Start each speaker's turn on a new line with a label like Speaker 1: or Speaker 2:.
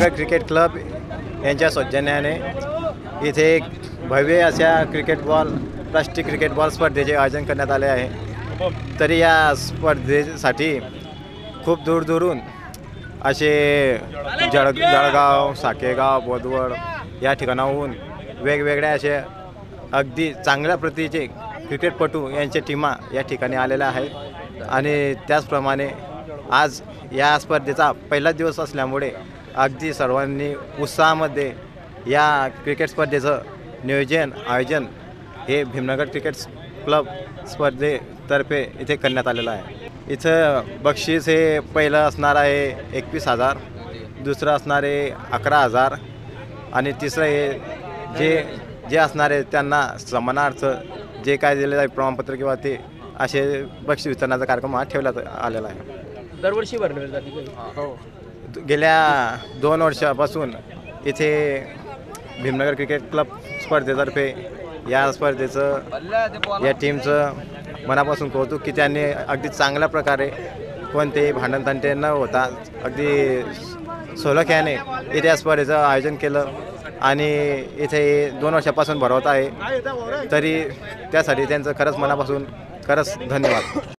Speaker 1: Bhimnagar cricket club यांच्या सौजन्याने इथे एक भव्य अशा प्लास्टिक क्रिकेट बॉल स्पर्धेचे आयोजन करण्यात आले आहे। तरी या स्पर्धेसाठी खूप दूरदूरून असे जळगाव, साकेगाव, बोदवड या ठिकाणाहून वेगवेगळ्या असे अगदी चांगल्या प्रतीचे क्रिकेटपटू यांच्या टीमा या ठिकाणी आलेल्या आहेत। आणि त्याचप्रमाणे आज या स्पर्धेचा पहिला दिवस असल्यामुळे अगदी सर्वांनी उत्साहामध्ये या क्रिकेट स्पर्धेचं आयोजन हे भीमनगर क्रिकेट क्लब स्पर्धेतर्फे इथे करण्यात आलेलं आहे। इथं बक्षीस हे पहिलं असणार आहे 21,000, दुसरं असणार आहे 11,000 आणि तिसरं हे जे असणार आहे त्यांना सन्मानार्थ जे काय दिले जाईल प्रमाणपत्र किंवा ते असे बक्षीस वितरणाचा कार्यक्रम हा ठेवण्यात आलेला आहे।
Speaker 2: दरवर्षी भरवली जाते
Speaker 1: हो, गेल्या 2 वर्षापासून इथे भीमनगर क्रिकेट क्लब स्पर्धेतर्फे या स्पर्धेचं या टीमचं मनापासून कौतुक की त्यांनी अगदी चांगल्या प्रकारे कोणतेही भांडणतंटे न होता अगदी सलोख्याने इथे या स्पर्धेचं आयोजन केलं आणि इथे 2 वर्षापासून भरवत आहे। तरी त्यासाठी त्यांचं खरंच मनापासून धन्यवाद।